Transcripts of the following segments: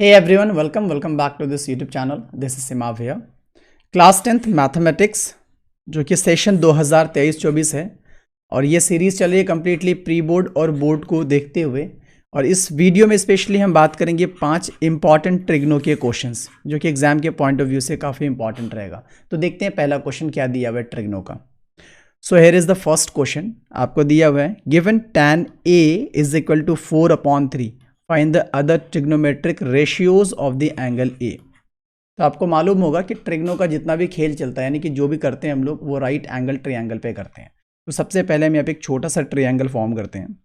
Hey everyone, welcome back to this YouTube channel. This is Simav here. Class 10th mathematics जो कि session 2023-24 है और ये series चल रही है कम्प्लीटली प्री बोर्ड और बोर्ड को देखते हुए। और इस वीडियो में स्पेशली हम बात करेंगे 5 इंपॉर्टेंट ट्रिग्नो के क्वेश्चंस जो कि एग्जाम के पॉइंट ऑफ व्यू से काफ़ी इंपॉर्टेंट रहेगा। तो देखते हैं पहला क्वेश्चन क्या दिया हुआ है ट्रिग्नो का। So here is the first question, आपको दिया हुआ है given tan A is equal to 4/3, find the other trigonometric ratios of the angle A. तो आपको मालूम होगा कि ट्रिग्नो का जितना भी खेल चलता है, यानी कि जो भी करते हैं हम लोग, वो राइट एंगल ट्रायंगल पे करते हैं। तो सबसे पहले हम यहाँ पे एक छोटा सा ट्रायंगल फॉर्म करते हैं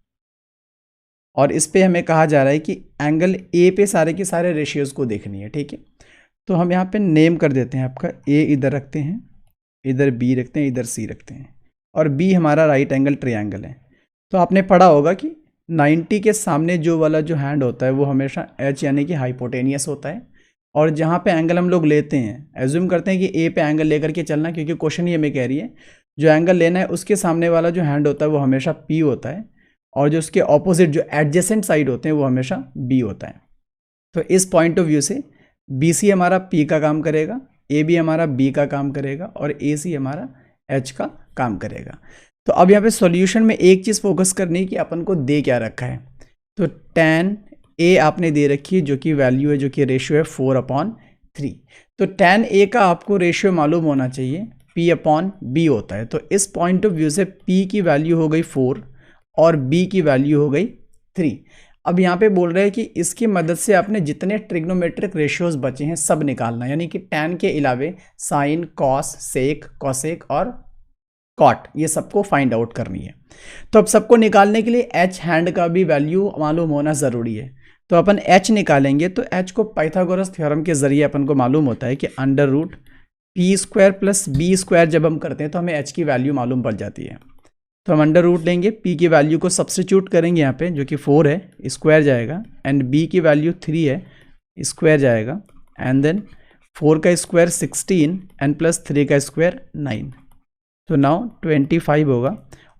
और इस पे हमें कहा जा रहा है कि एंगल ए पे सारे के सारे रेशियोज को देखनी है, ठीक है। तो हम यहाँ पे नेम कर देते हैं, आपका ए इधर रखते हैं, इधर बी रखते हैं, इधर सी रखते हैं और बी हमारा राइट एंगल ट्रायंगल है। तो आपने पढ़ा होगा कि 90 के सामने जो वाला जो हैंड होता है वो हमेशा एच यानी कि हाइपोटेनियस होता है। और जहाँ पे एंगल हम लोग लेते हैं, एज्यूम करते हैं कि ए पे एंगल लेकर के चलना, क्योंकि क्वेश्चन ही हमें कह रही है जो एंगल लेना है उसके सामने वाला जो हैंड होता है वो हमेशा पी होता है और जो उसके ऑपोजिट जो एडजेसेंट साइड होते हैं वो हमेशा बी होता है। तो इस पॉइंट ऑफ व्यू से बी सी हमारा पी का काम करेगा, ए बी हमारा बी का काम करेगा और ए सी हमारा एच का काम करेगा। तो अब यहाँ पे सॉल्यूशन में एक चीज़ फोकस करनी है कि अपन को दे क्या रखा है। तो tan A आपने दे रखी है जो कि वैल्यू है, जो कि रेशियो है 4/3। तो tan A का आपको रेशियो मालूम होना चाहिए, P/B होता है। तो इस पॉइंट ऑफ व्यू से P की वैल्यू हो गई 4 और B की वैल्यू हो गई 3। अब यहाँ पे बोल रहे हैं कि इसकी मदद से आपने जितने ट्रिग्नोमेट्रिक रेशियोज बचे हैं सब निकालना, यानी कि tan के अलावे साइन, कॉस, सेक, कॉसेक और कॉट, ये सबको फाइंड आउट करनी है। तो अब सबको निकालने के लिए एच हैंड का भी वैल्यू मालूम होना ज़रूरी है। तो अपन एच निकालेंगे तो एच को पाइथागोरस थ्योरम के ज़रिए अपन को मालूम होता है कि √p² + b² जब हम करते हैं तो हमें एच की वैल्यू मालूम पड़ जाती है। तो हम √ लेंगे, p की वैल्यू को सब्स्टिट्यूट करेंगे यहाँ पे, जो कि 4 है, स्क्वायर जाएगा, एंड b की वैल्यू 3 है, स्क्वायर जाएगा, एंड देन 4 का स्क्वायर 16 एंड प्लस 3 का स्क्वायर 9। तो नाउ 25 होगा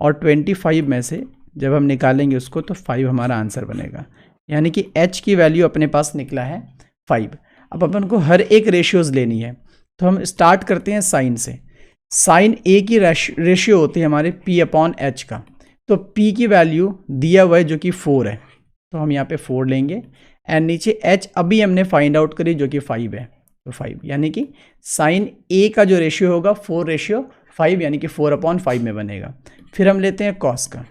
और 25 में से जब हम निकालेंगे उसको तो 5 हमारा आंसर बनेगा, यानी कि h की वैल्यू अपने पास निकला है 5। अब अपन को हर एक रेशियोज लेनी है, तो हम स्टार्ट करते हैं साइन से। साइन a की रेशियो होती है हमारे P/H का। तो P की वैल्यू दिया हुआ है जो कि 4 है, तो हम यहाँ पे 4 लेंगे एंड नीचे h अभी हमने फाइंड आउट करी जो कि 5 है, तो 5, यानी कि साइन a का जो रेशियो होगा 4/5 यानी कि 4/5 में बनेगा। फिर हम लेते हैं कॉस का।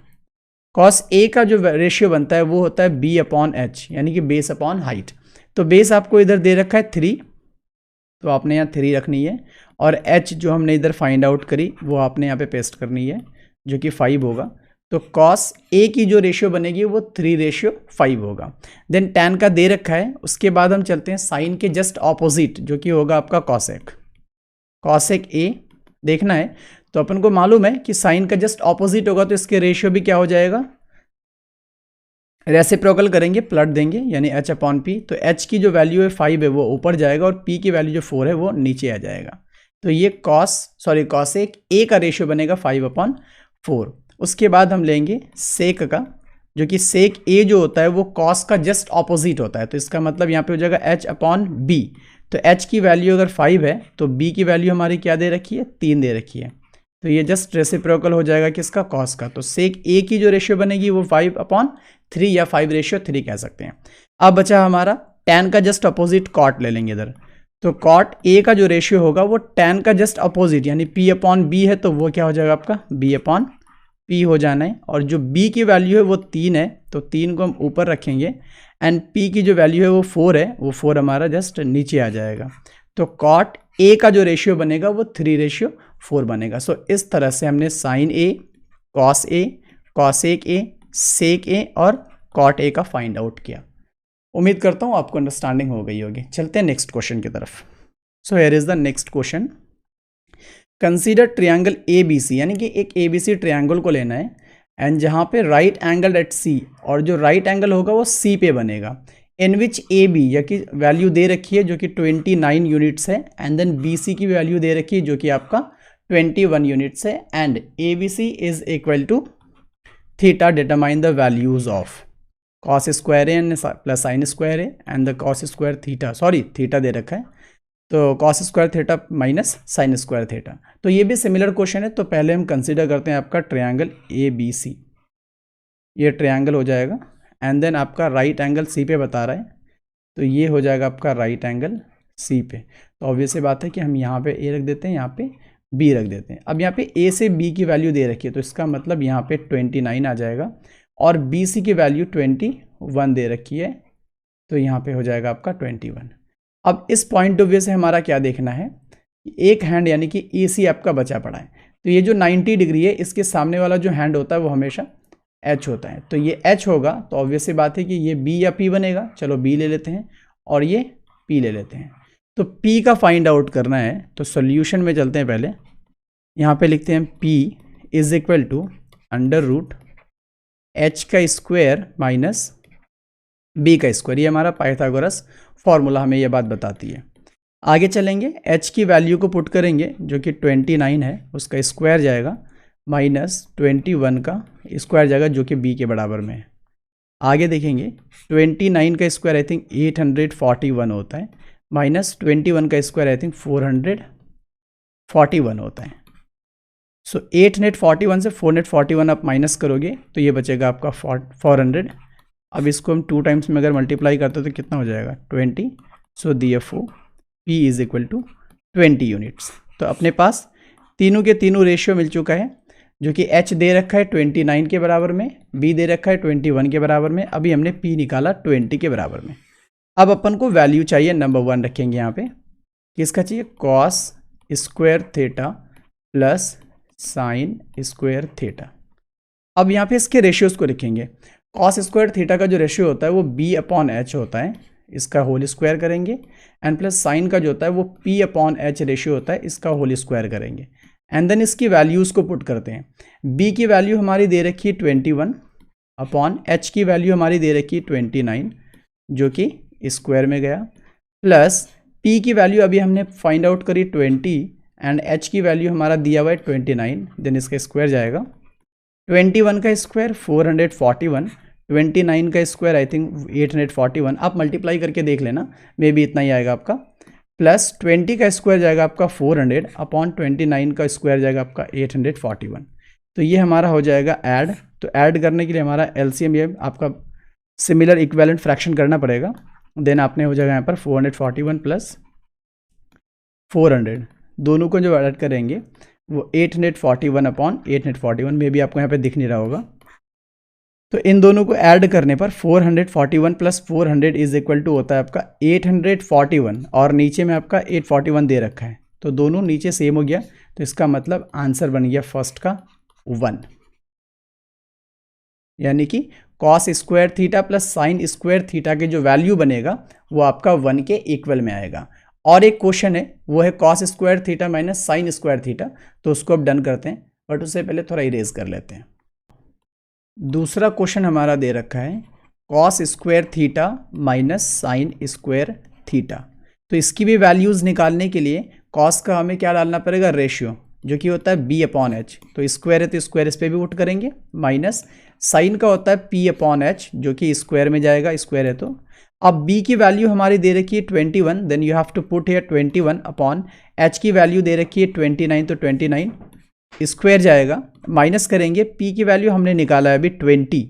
कॉस ए का जो रेशियो बनता है वो होता है B/H यानी कि बेस अपॉन हाइट। तो बेस आपको इधर दे रखा है 3, तो आपने यहाँ 3 रखनी है और h जो हमने इधर फाइंड आउट करी वो आपने यहाँ पे पेस्ट करनी है जो कि 5 होगा। तो कॉस ए की जो रेशियो बनेगी वो 3/5 होगा। देन tan का दे रखा है, उसके बाद हम चलते हैं साइन के जस्ट ऑपोजिट जो कि होगा आपका कॉसेक। कॉसेक ए देखना है तो अपन को मालूम है कि साइन का जस्ट ऑपोजिट होगा, तो इसके रेशियो भी क्या हो जाएगा, रेसिप्रोकल करेंगे, प्लट देंगे, यानी h/p। तो h की जो वैल्यू है 5 है वो ऊपर जाएगा और p की वैल्यू जो 4 है वो नीचे आ जाएगा। तो ये कॉसेक ए का रेशियो बनेगा 5/4। उसके बाद हम लेंगे सेक का, जो कि सेक ए जो होता है वो कॉस का जस्ट ऑपोजिट होता है। तो इसका मतलब यहाँ पे हो जाएगा h/b। तो h की वैल्यू अगर 5 है तो b की वैल्यू हमारी क्या दे रखी है, 3 दे रखी है। तो ये जस्ट रेसिप्रोकल हो जाएगा किसका, कॉस का। तो सेक ए की जो रेशियो बनेगी वो 5/3 या 5/3 कह सकते हैं। अब बचा हमारा tan का जस्ट अपोजिट कॉट ले लेंगे इधर। तो कॉट ए का जो रेशियो होगा वो tan का जस्ट अपोजिट यानी P/B है, तो वो क्या हो जाएगा आपका B/P हो जाना है। और जो b की वैल्यू है वो 3 है, तो 3 को हम ऊपर रखेंगे एंड p की जो वैल्यू है वो 4 है, वो 4 हमारा जस्ट नीचे आ जाएगा। तो कॉट a का जो रेशियो बनेगा वो 3/4 बनेगा। सो इस तरह से हमने sine a, cos a, cosec a, sec a और कॉट a का फाइंड आउट किया। उम्मीद करता हूँ आपको अंडरस्टैंडिंग हो गई होगी। चलते हैं नेक्स्ट क्वेश्चन की तरफ। सो here is the next question. Consider triangle ABC, यानी कि एक ABC ट्रायंगल को लेना है एंड जहाँ पे राइट एंगल एट C, और जो राइट एंगल होगा वो C पे बनेगा, इन विच AB या कि वैल्यू दे रखी है जो कि 29 यूनिट्स है, एंड देन BC की वैल्यू दे रखी है जो कि आपका 21 यूनिट्स है, and ABC is equal to theta, determine the values of cos square A plus sine square A and the cos square theta, sorry theta दे रखा है, तो cos square theta minus sine square theta. तो ये भी similar question है। तो पहले हम कंसिडर करते हैं आपका ट्रायंगल ए बी सी, ये ट्रायंगल हो जाएगा एंड देन आपका राइट एंगल सी पे बता रहा है, तो ये हो जाएगा आपका राइट एंगल सी पे। तो ऑब्वियस सी बात है कि हम यहाँ पे ए रख देते हैं, यहाँ पे बी रख देते हैं। अब यहाँ पे ए से बी की वैल्यू दे रखी है, तो इसका मतलब यहाँ पे 29 आ जाएगा और बी सी की वैल्यू 21 दे रखी है, तो यहाँ पे हो जाएगा आपका 21। अब इस पॉइंट ऑफ व्यू से हमारा क्या देखना है, एक हैंड यानी कि ए सी आपका बचा पड़ा है, तो ये जो 90 डिग्री है इसके सामने वाला जो हैंड होता है वो हमेशा एच होता है, तो ये एच होगा, तो ऑब्वियस सी बात है कि ये बी या पी बनेगा। चलो बी ले लेते हैं और ये पी ले लेते हैं। तो पी का फाइंड आउट करना है, तो सोल्यूशन में चलते हैं। पहले यहाँ पे लिखते हैं P is equal to under root H का स्क्वायर माइनस बी का स्क्वायर। ये हमारा पाइथागोरस फॉर्मूला हमें ये बात बताती है। आगे चलेंगे, एच की वैल्यू को पुट करेंगे जो कि 29 है, उसका स्क्वायर जाएगा माइनस 21 का स्क्वायर जाएगा जो कि बी के बराबर में है। आगे देखेंगे 29 का स्क्वायर आई थिंक 841 होता है, माइनस 21 का स्क्वायर आई थिंक 441 होता है। सो 841 से 441 आप माइनस करोगे तो ये बचेगा आपका 400। अब इसको हम 2 टाइम्स में अगर मल्टीप्लाई करते तो कितना हो जाएगा 20। So DFO P is equal to 20 units. तो अपने पास तीनों के तीनों रेशियो मिल चुका है, जो कि H दे रखा है 29 के बराबर में, B दे रखा है 21 के बराबर में, अभी हमने P निकाला 20 के बराबर में। अब अपन को वैल्यू चाहिए, नंबर 1 रखेंगे यहाँ पे, किसका चाहिए, cos square theta plus sine square theta. अब यहाँ पे इसके रेशियोज को लिखेंगे। कॉस स्क्वायर थीटा का जो रेशियो होता है वो B/H होता है, इसका होल स्क्वायर करेंगे, एंड प्लस साइन का जो होता है वो P/H रेशियो होता है, इसका होल स्क्वायर करेंगे, एंड देन इसकी वैल्यूज़ को पुट करते हैं। B की वैल्यू हमारी दे रखी है 21 अपॉन H की वैल्यू हमारी दे रखी है 29 जो कि स्क्वायर में गया, प्लस P की वैल्यू अभी हमने फाइंड आउट करी 20 एंड H की वैल्यू हमारा दिया हुआ है 29, देन इसका स्क्वायर जाएगा 21 का स्क्वायर 441, 29 का स्क्वायर आई थिंक 841। आप मल्टीप्लाई करके देख लेना, मे बी इतना ही आएगा आपका, प्लस 20 का स्क्वायर जाएगा आपका 400 अपॉन 29 का स्क्वायर जाएगा आपका 841। तो ये हमारा हो जाएगा ऐड। तो ऐड करने के लिए हमारा LCM ये आपका सिमिलर इक्विवेलेंट फ्रैक्शन करना पड़ेगा। देन आपने हो जाएगा यहाँ पर 441 प्लस 400, दोनों को जो ऐड करेंगे वो 841 अपॉन 841, में भी आपको यहाँ पे दिख नहीं रहा होगा। तो इन दोनों को ऐड करने पर 441 प्लस 400 इज इक्वल टू होता है आपका 841, और नीचे में आपका 841 दे रखा है, तो दोनों नीचे सेम हो गया, तो इसका मतलब आंसर बन गया फर्स्ट का 1, यानी कि cos square theta plus sine square theta के जो वैल्यू बनेगा वो आपका 1 के इक्वल में आएगा। और एक क्वेश्चन है वो है cos square theta minus sine square theta, तो उसको अब डन करते हैं, बट उससे पहले थोड़ा इरेज कर लेते हैं। दूसरा क्वेश्चन हमारा दे रखा है cos square theta minus sine square theta. तो इसकी भी वैल्यूज़ निकालने के लिए कॉस का हमें क्या डालना पड़ेगा, रेशियो, जो कि होता है B/H, तो स्क्वायर है तो स्क्वायर इस पर भी पुट करेंगे, माइनस साइन का होता है P/H जो कि स्क्वायर में जाएगा, स्क्वायर है तो। अब B की वैल्यू हमारी दे रखी है 21, then you have to put here 21 upon H की वैल्यू दे रखी है 29, तो 29 स्क्वायर जाएगा, माइनस करेंगे P की वैल्यू हमने निकाला है अभी 20,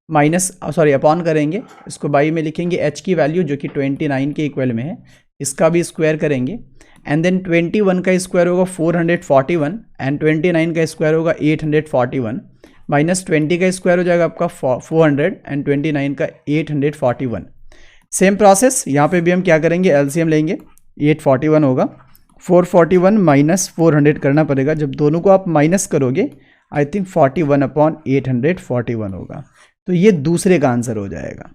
माइनस सॉरी अपॉन करेंगे, इसको बाई में लिखेंगे H की वैल्यू जो कि 29 के इक्वल में है, इसका भी स्क्वायर करेंगे, एंड देन 21 का स्क्वायर होगा 441 एंड 29 का स्क्वायर होगा 841, माइनस 20 का स्क्वायर हो जाएगा आपका 400 एंड 29 का 841। सेम प्रोसेस यहाँ पे भी हम क्या करेंगे, LCM लेंगे, 841 होगा, 441 माइनस 400 करना पड़ेगा, जब दोनों को आप माइनस करोगे आई थिंक 41 अपॉन 841 होगा, तो ये दूसरे का आंसर हो जाएगा।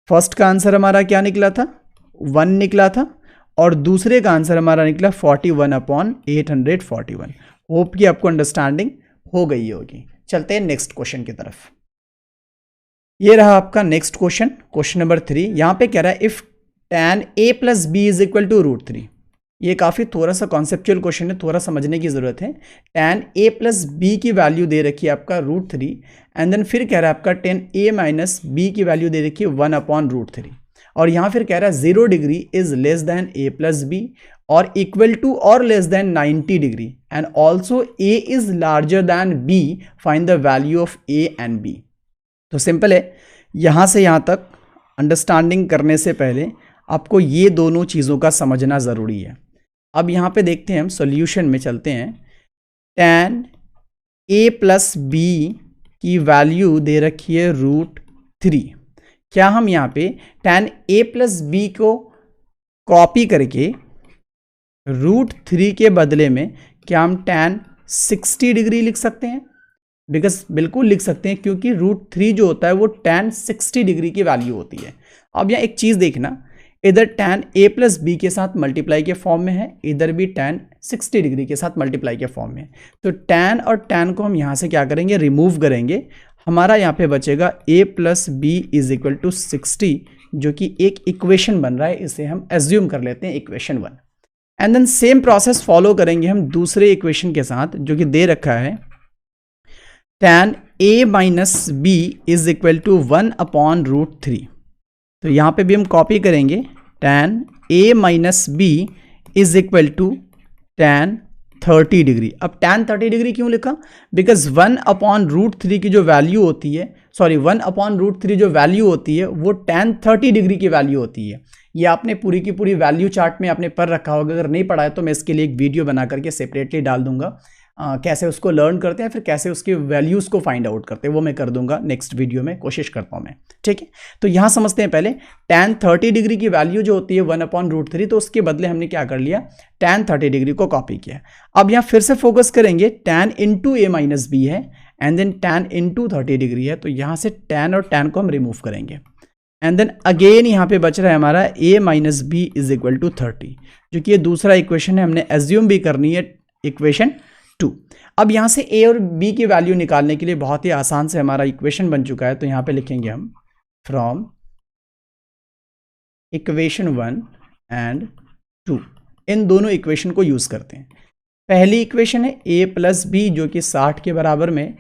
फर्स्ट का आंसर हमारा क्या निकला था, 1 निकला था, और दूसरे का आंसर हमारा निकला 41 अपॉन 841। होप कि आपको अंडरस्टैंडिंग हो गई होगी। चलते हैं नेक्स्ट क्वेश्चन की तरफ। ये रहा आपका नेक्स्ट क्वेश्चन, क्वेश्चन नंबर 3। यहाँ पे कह रहा है if tan a plus B is equal to √3, ये काफ़ी थोड़ा सा कॉन्सेप्चुअल क्वेश्चन है, थोड़ा समझने की ज़रूरत है। tan a प्लस बी की वैल्यू दे रखी है आपका √3 एंड देन फिर कह रहा है आपका tan a माइनस बी की वैल्यू दे रखी है 1/√3 और यहाँ फिर कह रहा है 0 degree is less than a plus B और इक्वल टू और less than 90 degree and also a is larger than b, find the value of a and b। तो सिंपल है, यहाँ से यहाँ तक अंडरस्टैंडिंग करने से पहले आपको ये दोनों चीज़ों का समझना ज़रूरी है। अब यहाँ पे देखते हैं, हम सॉल्यूशन में चलते हैं। tan a प्लस बी की वैल्यू दे रखी है √3। क्या हम यहाँ पे tan a प्लस बी को कॉपी करके √3 के बदले में क्या हम tan 60 डिग्री लिख सकते हैं? बिल्कुल लिख सकते हैं, क्योंकि √3 जो होता है वो tan 60 डिग्री की वैल्यू होती है। अब यहाँ एक चीज़ देखना, इधर tan a प्लस बी के साथ मल्टीप्लाई के फॉर्म में है, इधर भी tan 60 डिग्री के साथ मल्टीप्लाई के फॉर्म में है। तो tan और tan को हम यहाँ से क्या करेंगे, रिमूव करेंगे। हमारा यहाँ पे बचेगा a plus B is equal to 60, जो कि एक इक्वेशन बन रहा है, इसे हम एज्यूम कर लेते हैं equation 1। And then same process follow करेंगे हम दूसरे इक्वेशन के साथ, जो कि दे रखा है tan a minus B is equal to 1/√3। तो यहाँ पे भी हम कॉपी करेंगे, tan a minus B is equal to tan 30 degree. अब tan 30 डिग्री क्यों लिखा? बिकॉज 1/√3 की जो वैल्यू होती है, 1/√3 जो वैल्यू होती है वो tan 30 डिग्री की वैल्यू होती है। ये आपने पूरी की पूरी वैल्यू चार्ट में आपने पढ़ रखा होगा, अगर नहीं पढ़ा है तो मैं इसके लिए एक वीडियो बना करके सेपरेटली डाल दूंगा। कैसे उसको लर्न करते हैं, फिर कैसे उसके वैल्यूज़ को फाइंड आउट करते हैं, वो मैं कर दूंगा नेक्स्ट वीडियो में, कोशिश करता हूँ मैं। ठीक है, तो यहाँ समझते हैं पहले tan 30 डिग्री की वैल्यू जो होती है 1/√3, तो उसके बदले हमने क्या कर लिया, tan 30 डिग्री को कॉपी किया। अब यहाँ फिर से फोकस करेंगे, tan into a minus B है and then tan into 30 degree है, तो यहाँ से tan और tan को हम रिमूव करेंगे एंड देन अगेन यहाँ पे बच रहा है हमारा a minus B is equal to 30, जो कि ये दूसरा इक्वेशन है, हमने एज्यूम भी करनी है इक्वेशन 2। अब यहाँ से a और b की वैल्यू निकालने के लिए बहुत ही आसान से हमारा इक्वेशन बन चुका है, तो यहाँ पे लिखेंगे हम फ्रॉम इक्वेशन 1 एंड 2, इन दोनों इक्वेशन को यूज करते हैं। पहली इक्वेशन है a प्लस बी जो कि 60 के बराबर में,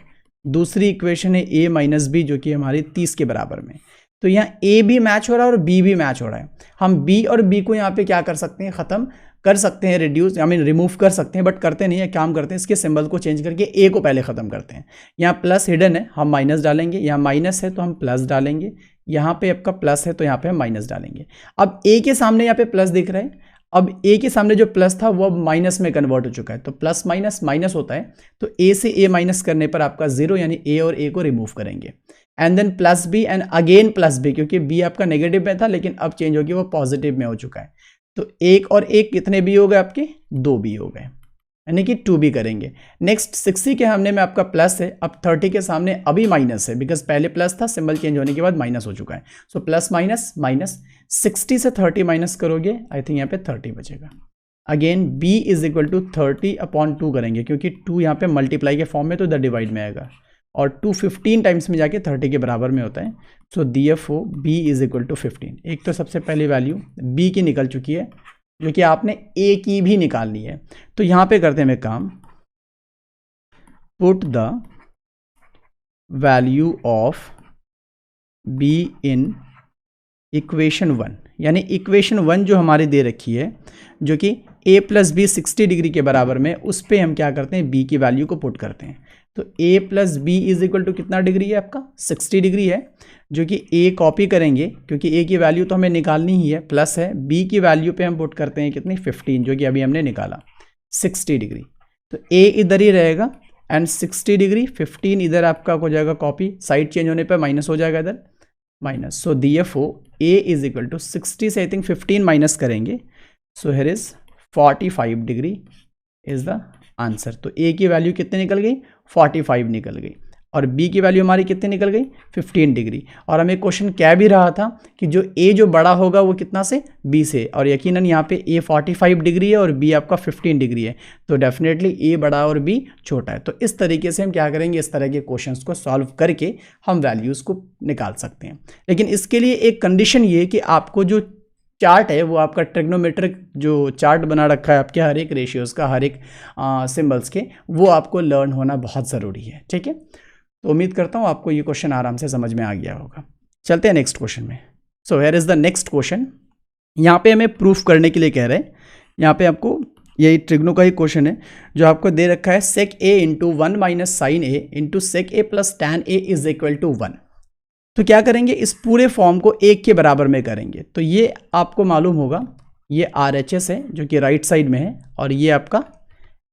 दूसरी इक्वेशन है a माइनस बी जो कि हमारी 30 के बराबर में। तो यहाँ a भी मैच हो रहा है और b भी मैच हो रहा है। हम b और b को यहाँ पे क्या कर सकते हैं, ख़त्म कर सकते हैं, रिड्यूस रिमूव कर सकते हैं, बट करते नहीं है, काम करते हैं इसके सिंबल को चेंज करके a को पहले ख़त्म करते हैं। यहाँ प्लस हिडन है, हम माइनस डालेंगे, यहाँ माइनस है तो हम प्लस डालेंगे, यहाँ पे आपका प्लस है तो यहाँ पे हम माइनस डालेंगे। अब a के सामने यहाँ पे प्लस दिख रहा है, अब a के सामने जो प्लस था वो अब माइनस में कन्वर्ट हो चुका है, तो प्लस माइनस माइनस होता है, तो a से a माइनस करने पर आपका 0, यानी a और a को रिमूव करेंगे and then plus b and again plus b, क्योंकि b आपका नेगेटिव में था लेकिन अब चेंज हो गया, वो पॉजिटिव में हो चुका है। तो एक और एक कितने b हो गए आपके, 2 b हो गए, यानी कि 2b करेंगे। नेक्स्ट 60 के सामने में आपका प्लस है, अब 30 के सामने अभी माइनस है, बिकॉज पहले प्लस था, सिंबल चेंज होने के बाद माइनस हो चुका है। सो प्लस माइनस माइनस, 60 से 30 माइनस करोगे, आई थिंक यहाँ पे 30 बचेगा। Again b is equal to 30/2 करेंगे, क्योंकि 2 यहाँ पे मल्टीप्लाई के फॉर्म में तो इधर डिवाइड में आएगा, और 2 15 टाइम्स में जाके 30 के बराबर में होता है। So DFO b is equal to 15। एक तो सबसे पहली वैल्यू b की निकल चुकी है, जो कि आपने a की भी निकालनी है। तो यहाँ पे करते हैं मैं काम, put the value of b in equation 1, यानी इक्वेशन 1 जो हमारी दे रखी है, जो कि a प्लस बी 60 डिग्री के बराबर में, उस पर हम क्या करते हैं, b की वैल्यू को पुट करते हैं। तो a plus B is equal to कितना डिग्री है आपका, 60 डिग्री है, जो कि a कॉपी करेंगे, क्योंकि a की वैल्यू तो हमें निकालनी ही है, प्लस है, b की वैल्यू पे हम पुट करते हैं कितनी, 15, जो कि अभी हमने निकाला 60 डिग्री। तो a इधर ही रहेगा एंड 60 डिग्री, 15 इधर आपका हो जाएगा कॉपी, साइड चेंज होने पर माइनस हो जाएगा इधर minus. So DFO a is equal to 60 से आई थिंक 15 माइनस करेंगे, so here is 45 degree is the answer. तो a की वैल्यू कितनी निकल गई, 45 निकल गई, और b की वैल्यू हमारी कितनी निकल गई, 15 डिग्री। और हमें क्वेश्चन क्या भी रहा था कि जो a जो बड़ा होगा वो कितना से, b से, और यकीनन यहाँ पे a 45 डिग्री है और b आपका 15 डिग्री है, तो डेफिनेटली a बड़ा और b छोटा है। तो इस तरीके से हम क्या करेंगे, इस तरह के क्वेश्चंस को सॉल्व करके हम वैल्यूज़ को निकाल सकते हैं। लेकिन इसके लिए एक कंडीशन ये कि आपको जो चार्ट है वो आपका ट्रिग्नोमेट्रिक जो चार्ट बना रखा है आपके हर एक रेशियोज़ का, हर एक सिंबल्स के, वो आपको लर्न होना बहुत ज़रूरी है। ठीक है, तो उम्मीद करता हूँ आपको ये क्वेश्चन आराम से समझ में आ गया होगा। चलते हैं नेक्स्ट क्वेश्चन में। सो here is the next question. यहाँ पे हमें प्रूफ करने के लिए कह रहे हैं, यहाँ पे आपको यही ट्रिग्नो का ही क्वेश्चन है जो आपको दे रखा है sec A into 1 minus sine A into sec A plus tan A is equal to 1। तो क्या करेंगे, इस पूरे फॉर्म को 1 के बराबर में करेंगे। तो ये आपको मालूम होगा ये RHS है जो कि राइट साइड में है, और ये आपका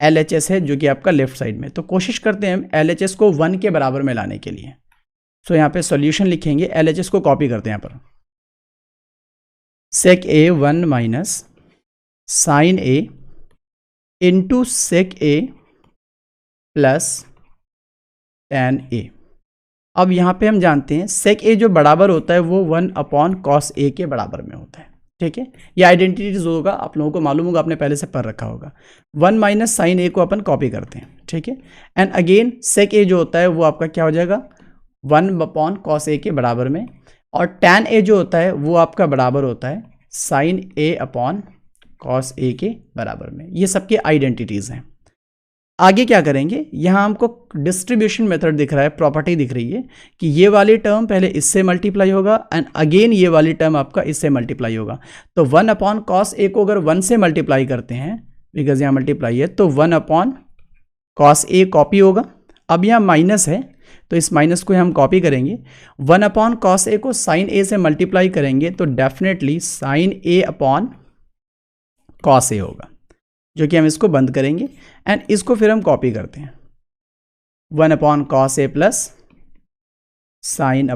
LHS है जो कि आपका लेफ्ट साइड में। तो कोशिश करते हैं हम LHS को 1 के बराबर में लाने के लिए। तो यहाँ पे सॉल्यूशन लिखेंगे, LHS को कॉपी करते हैं यहाँ पर, सेक ए 1 minus sine A into sec A plus tan ए। अब यहाँ पे हम जानते हैं सेक ए जो बराबर होता है वो 1 अपॉन कॉस ए के बराबर में होता है। ठीक है, ये आइडेंटिटीज होगा, आप लोगों को मालूम होगा, आपने पहले से पढ़ रखा होगा। 1 माइनस साइन ए को अपन कॉपी करते हैं। ठीक है, एंड अगेन सेक ए जो होता है वो आपका क्या हो जाएगा 1 अपॉन कॉस ए के बराबर में, और टैन ए जो होता है वो आपका बराबर होता है साइन ए अपॉन कॉस ए के बराबर में। ये सबके आइडेंटिटीज़ हैं। आगे क्या करेंगे, यहाँ हमको डिस्ट्रीब्यूशन मेथड दिख रहा है, प्रॉपर्टी दिख रही है कि ये वाली टर्म पहले इससे मल्टीप्लाई होगा एंड अगेन ये वाली टर्म आपका इससे मल्टीप्लाई होगा। तो 1 अपॉन कॉस ए को अगर 1 से मल्टीप्लाई करते हैं, बिकॉज यहाँ मल्टीप्लाई है, तो 1 अपॉन कॉस ए कॉपी होगा। अब यहाँ माइनस है तो इस माइनस को हम कॉपी करेंगे। 1 अपॉन कॉस ए को साइन ए से मल्टीप्लाई करेंगे तो definitely sign a upon cos ए होगा, जो कि हम इसको बंद करेंगे एंड इसको फिर हम कॉपी करते हैं 1 upon cos a plus sine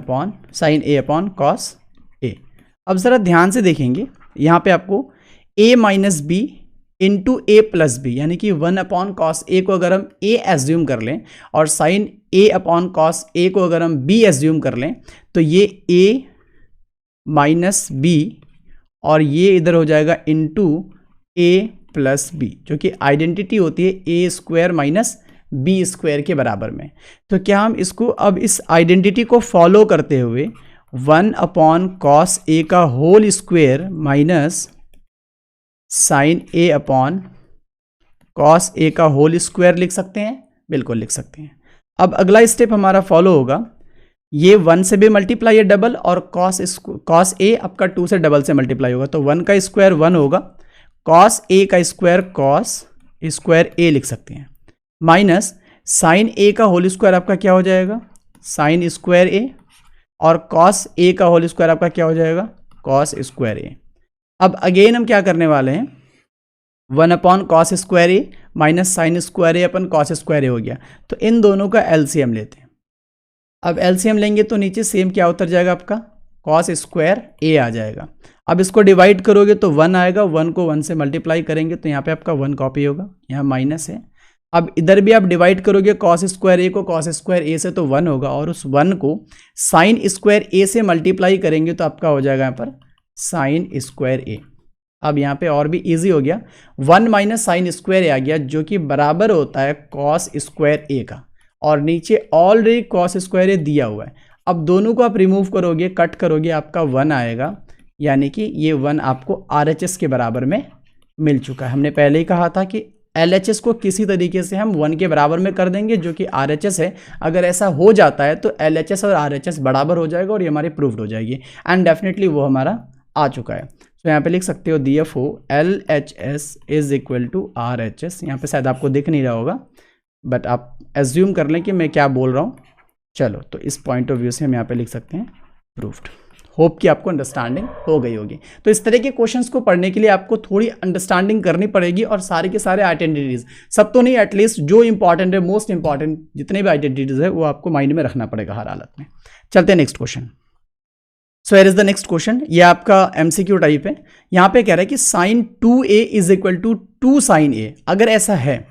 a upon cos a. अब ज़रा ध्यान से देखेंगे, यहाँ पे आपको a minus b into a plus b, यानी कि 1 अपॉन कॉस ए को अगर हम a एज्यूम कर लें और साइन a अपॉन कॉस ए को अगर हम b एज्यूम कर लें, तो ये a माइनस बी और ये इधर हो जाएगा इंटू a प्लस बी, जो कि आइडेंटिटी होती है ए स्क्वायर माइनस बी स्क्वायर के बराबर में। तो क्या हम इसको अब इस आइडेंटिटी को फॉलो करते हुए 1 अपॉन कॉस ए का whole square minus sine a upon cos ए का होल स्क्वायर लिख सकते हैं? बिल्कुल लिख सकते हैं। अब अगला स्टेप हमारा फॉलो होगा, ये 1 से भी मल्टीप्लाई है डबल, और कॉस ए आपका 2 से डबल से मल्टीप्लाई होगा, तो 1 का स्क्वायर 1 होगा, कॉस ए का स्क्वायर कॉस स्क्वायर ए लिख सकते हैं, माइनस साइन ए का होल स्क्वायर आपका क्या हो जाएगा साइन स्क्वायर ए, और कॉस ए का होल स्क्वायर आपका क्या हो जाएगा कॉस स्क्वायर ए। अब अगेन हम क्या करने वाले हैं, 1 अपॉन कॉस स्क्वायर ए माइनस साइन स्क्वायर ए अपन कॉस स्क्वायर ए हो गया, तो इन दोनों का एलसीएम लेते हैं। अब एलसीएम लेंगे तो नीचे सेम क्या उतर जाएगा आपका कॉस स्क्वायर ए आ जाएगा। अब इसको डिवाइड करोगे तो 1 आएगा, 1 को 1 से मल्टीप्लाई करेंगे तो यहाँ पे आपका 1 कॉपी होगा, यहाँ माइनस है। अब इधर भी आप डिवाइड करोगे कॉस स्क्वायर ए को कॉस स्क्वायर ए से तो 1 होगा, और उस 1 को साइन स्क्वायर ए से मल्टीप्लाई करेंगे तो आपका हो जाएगा यहाँ पर साइन स्क्वायर ए। अब यहाँ पे और भी इजी हो गया, 1 माइनस साइन स्क्वायर ए आ गया, जो कि बराबर होता है कॉस स्क्वायर ए का, और नीचे ऑलरेडी कॉस स्क्वायर ए दिया हुआ है। अब दोनों को आप रिमूव करोगे, कट करोगे, आपका 1 आएगा, यानी कि ये 1 आपको RHS के बराबर में मिल चुका है। हमने पहले ही कहा था कि LHS को किसी तरीके से हम 1 के बराबर में कर देंगे, जो कि RHS है। अगर ऐसा हो जाता है तो LHS और RHS बराबर हो जाएगा और ये हमारी प्रूव्ड हो जाएगी, एंड डेफिनेटली वो हमारा आ चुका है। तो यहाँ पे लिख सकते हो DFO LHS is equal to RHS। यहाँ पे शायद आपको दिख नहीं रहा होगा, बट आप एज्यूम कर लें कि मैं क्या बोल रहा हूँ। चलो, तो इस पॉइंट ऑफ व्यू से हम यहाँ पे लिख सकते हैं प्रूव्ड। होप कि आपको अंडरस्टैंडिंग हो गई होगी। तो इस तरह के क्वेश्चंस को पढ़ने के लिए आपको थोड़ी अंडरस्टैंडिंग करनी पड़ेगी, और सारे के सारे आइडेंटिटीज, सब तो नहीं, एटलीस्ट जो इंपॉर्टेंट है, मोस्ट इंपॉर्टेंट जितने भी आइडेंटिटीज है वो आपको माइंड में रखना पड़ेगा हर हालत में। चलते हैं next question. So here is the next question. ये आपका MCQ टाइप है। यहाँ पे कह रहा है कि sine 2a is equal to 2 sine A. अगर ऐसा है,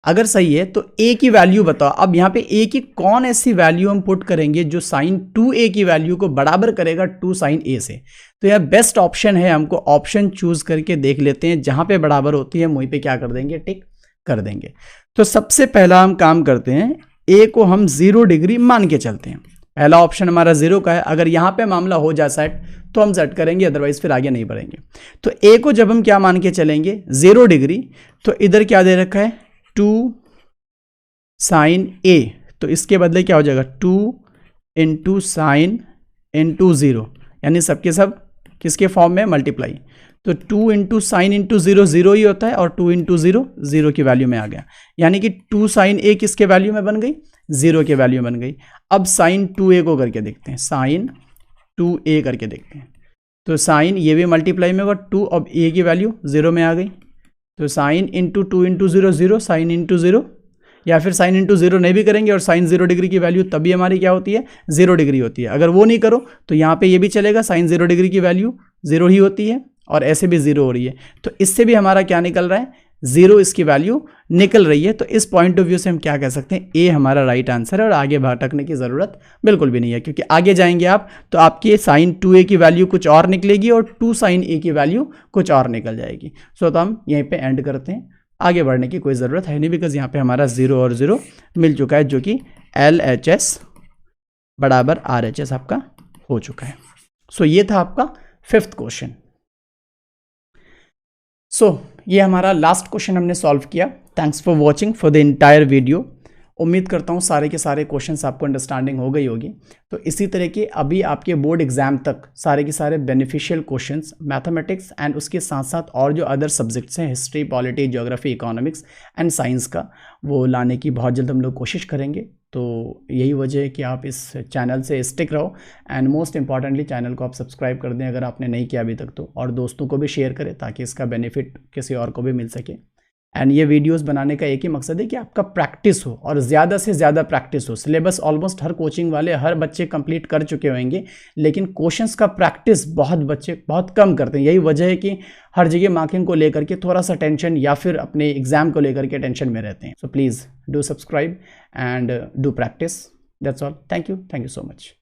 अगर सही है तो a की वैल्यू बताओ। अब यहाँ पे a की कौन ऐसी वैल्यू हम पुट करेंगे जो साइन 2a की वैल्यू को बराबर करेगा 2 साइन a से। तो यह बेस्ट ऑप्शन है, हमको ऑप्शन चूज करके देख लेते हैं, जहां पे बराबर होती है वहीं पे क्या कर देंगे, टिक कर देंगे। तो सबसे पहला हम काम करते हैं, a को हम 0 डिग्री मान के चलते हैं। पहला ऑप्शन हमारा 0 का है। अगर यहाँ पे मामला हो जाता है तो हम सेट करेंगे, अदरवाइज फिर आगे नहीं बढ़ेंगे। तो ए को जब हम क्या मान के चलेंगे 0 डिग्री, तो इधर क्या दे रखा है 2 साइन ए, तो इसके बदले क्या हो जाएगा 2 इंटू साइन इंटू 0, यानी सबके सब किसके फॉर्म में मल्टीप्लाई। तो 2 इंटू साइन इंटू 0 0 ही होता है, और 2 इंटू 0 0 की वैल्यू में आ गया, यानी कि 2 साइन ए किसके वैल्यू में बन गई 0 के वैल्यू बन गई। अब साइन 2a को करके देखते हैं, साइन 2a करके देखते हैं। तो साइन ये भी मल्टीप्लाई में होगा 2, अब a की वैल्यू 0 में आ गई। तो sine into 2 into 0 0, sine into 0, या फिर साइन इंटू 0 नहीं भी करेंगे और साइन 0 डिग्री की वैल्यू तभी हमारी क्या होती है 0 डिग्री होती है। अगर वो नहीं करो तो यहाँ पे ये भी चलेगा, साइन 0 डिग्री की वैल्यू 0 ही होती है और ऐसे भी 0 हो रही है। तो इससे भी हमारा क्या निकल रहा है 0 इसकी वैल्यू निकल रही है। तो इस पॉइंट ऑफ व्यू से हम क्या कह सकते हैं, ए हमारा राइट आंसर है और आगे भटकने की ज़रूरत बिल्कुल भी नहीं है, क्योंकि आगे जाएंगे आप तो आपकी साइन 2a की वैल्यू कुछ और निकलेगी और 2 साइन a की वैल्यू कुछ और निकल जाएगी। सो तो हम यहीं पे एंड करते हैं, आगे बढ़ने की कोई ज़रूरत है नहीं, बिकॉज यहाँ पे हमारा 0 और 0 मिल चुका है, जो कि LHS बराबर RHS आपका हो चुका है। सो ये था आपका 5th क्वेश्चन। सो ये हमारा लास्ट क्वेश्चन हमने सॉल्व किया। Thanks for watching for the entire video. उम्मीद करता हूँ सारे के सारे क्वेश्चंस आपको अंडरस्टैंडिंग हो गई होगी। तो इसी तरह के अभी आपके बोर्ड एग्जाम तक सारे के सारे बेनिफिशियल क्वेश्चंस मैथमेटिक्स एंड उसके साथ साथ और जो अदर सब्जेक्ट्स हैं, history, polity, geography, economics and science का, वो लाने की बहुत जल्द हम लोग कोशिश करेंगे। तो यही वजह है कि आप इस चैनल से स्टिक रहो एंड मोस्ट इंपॉर्टेंटली चैनल को आप सब्सक्राइब कर दें अगर आपने नहीं किया अभी तक तो, और दोस्तों को भी शेयर करें ताकि इसका बेनिफिट किसी और को भी मिल सके। एंड ये वीडियोस बनाने का एक ही मकसद है कि आपका प्रैक्टिस हो और ज़्यादा से ज़्यादा प्रैक्टिस हो। सिलेबस ऑलमोस्ट हर कोचिंग वाले हर बच्चे कंप्लीट कर चुके होंगे, लेकिन क्वेश्चंस का प्रैक्टिस बहुत बच्चे बहुत कम करते हैं। यही वजह है कि हर जगह मार्किंग को लेकर के थोड़ा सा टेंशन या फिर अपने एग्जाम को लेकर के टेंशन में रहते हैं। So please do subscribe and do practice. That's all. Thank you so much.